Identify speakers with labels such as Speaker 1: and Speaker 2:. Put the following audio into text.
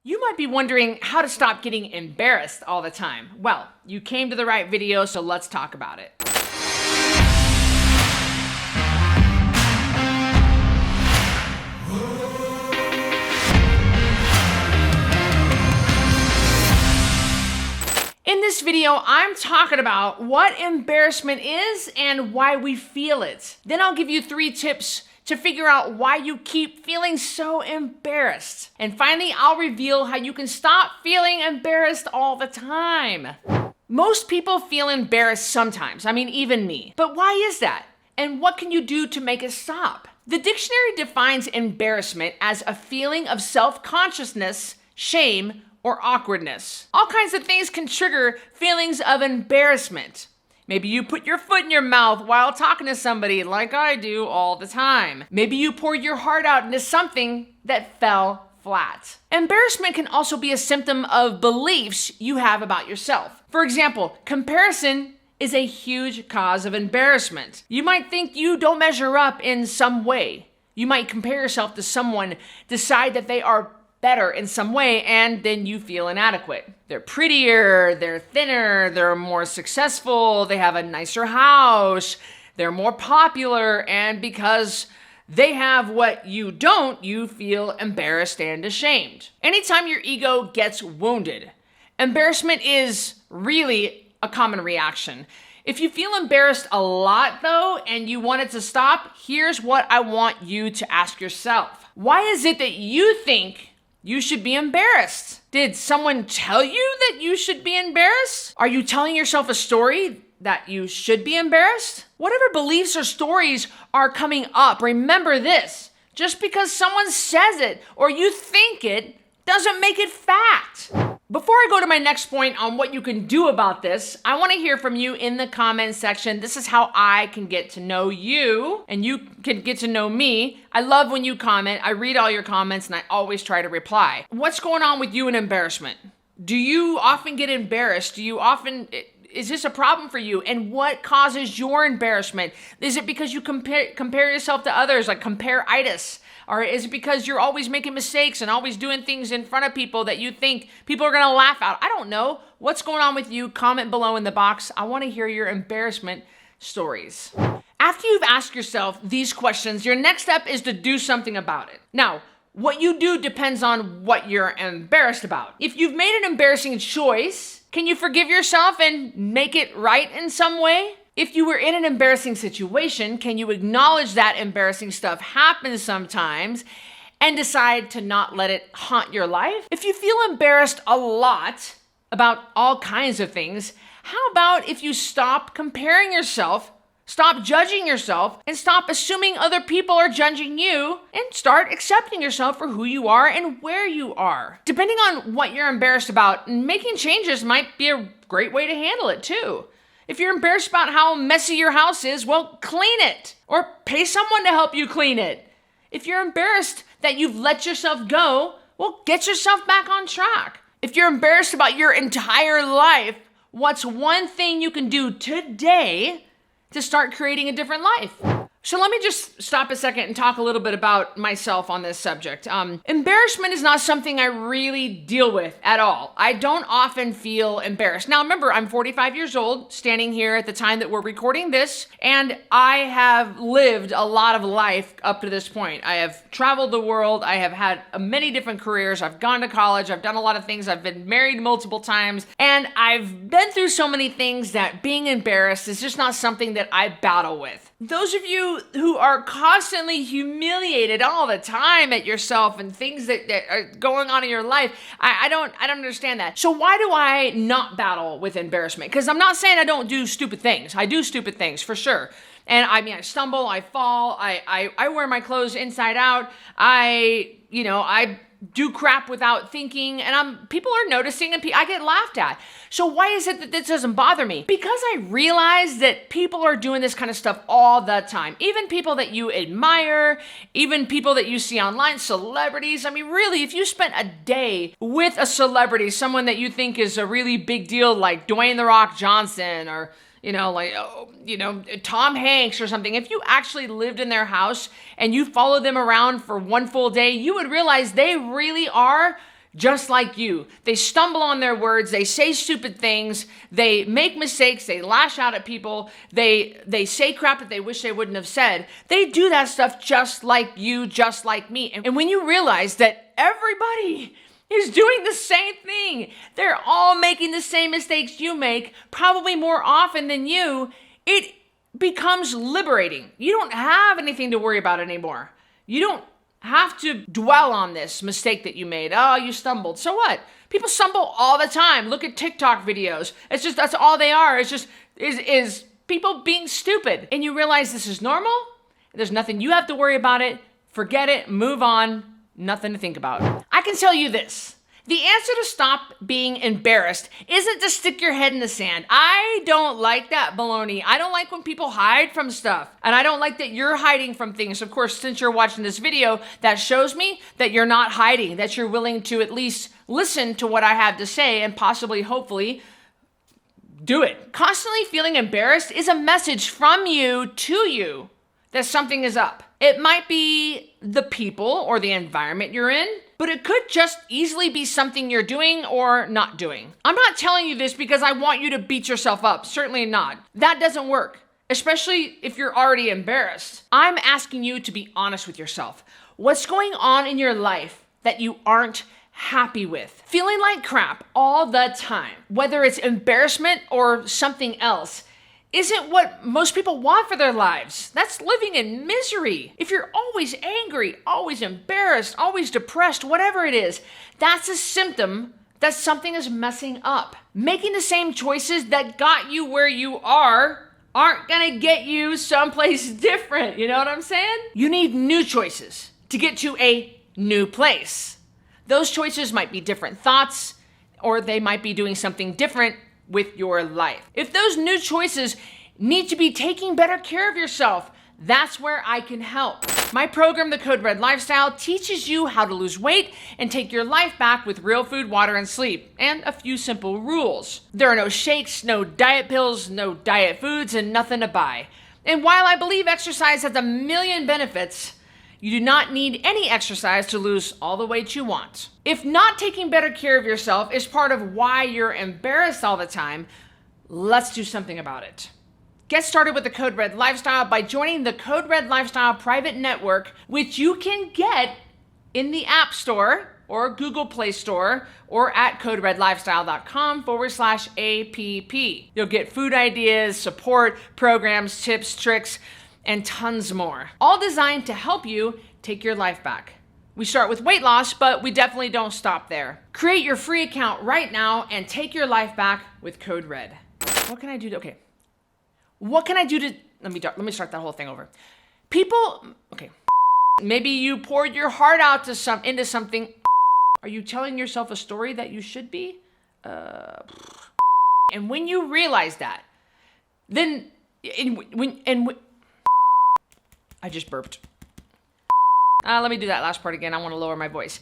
Speaker 1: You might be wondering how to stop getting embarrassed all the time. Well, you came to the right video, so let's talk about it. In this video, I'm talking about what embarrassment is and why we feel it. Then I'll give you 3 tips to figure out why you keep feeling so embarrassed. And finally, I'll reveal how you can stop feeling embarrassed all the time. Most people feel embarrassed sometimes, even me. But why is that? And what can you do to make it stop? The dictionary defines embarrassment as a feeling of self-consciousness, shame, or awkwardness. All kinds of things can trigger feelings of embarrassment. Maybe you put your foot in your mouth while talking to somebody like I do all the time. Maybe you pour your heart out into something that fell flat. Embarrassment can also be a symptom of beliefs you have about yourself. For example, comparison is a huge cause of embarrassment. You might think you don't measure up in some way. You might compare yourself to someone, decide that they are better in some way, and then you feel inadequate. They're prettier, they're thinner, they're more successful, they have a nicer house, they're more popular, and because they have what you don't, you feel embarrassed and ashamed. Anytime your ego gets wounded, embarrassment is really a common reaction. If you feel embarrassed a lot though, and you want it to stop, here's what I want you to ask yourself. Why is it that you think you should be embarrassed? Did someone tell you that you should be embarrassed? Are you telling yourself a story that you should be embarrassed? Whatever beliefs or stories are coming up, remember this. Just because someone says it or you think it doesn't make it fact. Before I go to my next point on what you can do about this, I want to hear from you in the comments section. This is how I can get to know you and you can get to know me. I love when you comment. I read all your comments and I always try to reply. What's going on with you in embarrassment? Do you often get embarrassed? Is this a problem for you? And what causes your embarrassment? Is it because you compare yourself to others, like compare-itis? Or is it because you're always making mistakes and always doing things in front of people that you think people are gonna laugh at? I don't know. What's going on with you? Comment below in the box. I wanna hear your embarrassment stories. After you've asked yourself these questions, your next step is to do something about it. Now, what you do depends on what you're embarrassed about. If you've made an embarrassing choice, can you forgive yourself and make it right in some way? If you were in an embarrassing situation, can you acknowledge that embarrassing stuff happens sometimes and decide to not let it haunt your life? If you feel embarrassed a lot about all kinds of things, how about if you stop comparing yourself, stop judging yourself, and stop assuming other people are judging you, and start accepting yourself for who you are and where you are? Depending on what you're embarrassed about, making changes might be a great way to handle it too. If you're embarrassed about how messy your house is, well, clean it or pay someone to help you clean it. If you're embarrassed that you've let yourself go, well, get yourself back on track. If you're embarrassed about your entire life, what's one thing you can do today to start creating a different life? So let me just stop a second and talk a little bit about myself on this subject. Embarrassment is not something I really deal with at all. I don't often feel embarrassed. Now remember, I'm 45 years old, standing here at the time that we're recording this, and I have lived a lot of life up to this point. I have traveled the world. I have had many different careers. I've gone to college. I've done a lot of things. I've been married multiple times, and I've been through so many things that being embarrassed is just not something that I battle with. Those of you who are constantly humiliated all the time at yourself and things that are going on in your life, I don't understand that. So why do I not battle with embarrassment? Because I'm not saying I don't do stupid things. I do stupid things for sure. And I stumble, I fall, I wear my clothes inside out, I do crap without thinking, and people are noticing and I get laughed at. So why is it that this doesn't bother me? Because I realize that people are doing this kind of stuff all the time. Even people that you admire, even people that you see online, celebrities. Really, if you spent a day with a celebrity, someone that you think is a really big deal like Dwayne "The Rock" Johnson or Tom Hanks or something, if you actually lived in their house and you followed them around for one full day, you would realize they really are just like you. They stumble on their words, they say stupid things, they make mistakes, they lash out at people, they say crap that they wish they wouldn't have said. They do that stuff just like you, just like me. And when you realize that everybody is doing the same thing, they're all making the same mistakes you make, probably more often than you, it becomes liberating. You don't have anything to worry about anymore. You don't have to dwell on this mistake that you made. Oh, you stumbled. So what? People stumble all the time. Look at TikTok videos. It's just, that's all they are. It's just, is people being stupid. And you realize this is normal. There's nothing you have to worry about it. Forget it, move on, nothing to think about. I can tell you this. The answer to stop being embarrassed isn't to stick your head in the sand. I don't like that baloney. I don't like when people hide from stuff. And I don't like that you're hiding from things. Of course, since you're watching this video, that shows me that you're not hiding, that you're willing to at least listen to what I have to say and possibly, hopefully, do it. Constantly feeling embarrassed is a message from you to you that something is up. It might be the people or the environment you're in, but it could just easily be something you're doing or not doing. I'm not telling you this because I want you to beat yourself up. Certainly not. That doesn't work, especially if you're already embarrassed. I'm asking you to be honest with yourself. What's going on in your life that you aren't happy with? Feeling like crap all the time, whether it's embarrassment or something else, isn't what most people want for their lives. That's living in misery. If you're always angry, always embarrassed, always depressed, whatever it is, that's a symptom that something is messing up. Making the same choices that got you where you aren't gonna get you someplace different. You know what I'm saying? You need new choices to get to a new place. Those choices might be different thoughts, or they might be doing something different with your life. If those new choices need to be taking better care of yourself, that's where I can help. My program, The Code Red Lifestyle, teaches you how to lose weight and take your life back with real food, water, and sleep, and a few simple rules. There are no shakes, no diet pills, no diet foods, and nothing to buy. And while I believe exercise has a million benefits, you do not need any exercise to lose all the weight you want. If not taking better care of yourself is part of why you're embarrassed all the time, let's do something about it. Get started with the Code Red Lifestyle by joining the Code Red Lifestyle private network, which you can get in the App Store or Google Play Store or at coderedlifestyle.com/app. You'll get food ideas, support, programs, tips, tricks, and tons more, all designed to help you take your life back. We start with weight loss, but we definitely don't stop there. Create your free account right now and take your life back with Code Red. What can I do to, okay. What can I do to, let me start that whole thing over. People, okay. Maybe you poured your heart out into something. Are you telling yourself a story that you should be? And when you realize that, then, I just burped. Let me do that last part again. I want to lower my voice.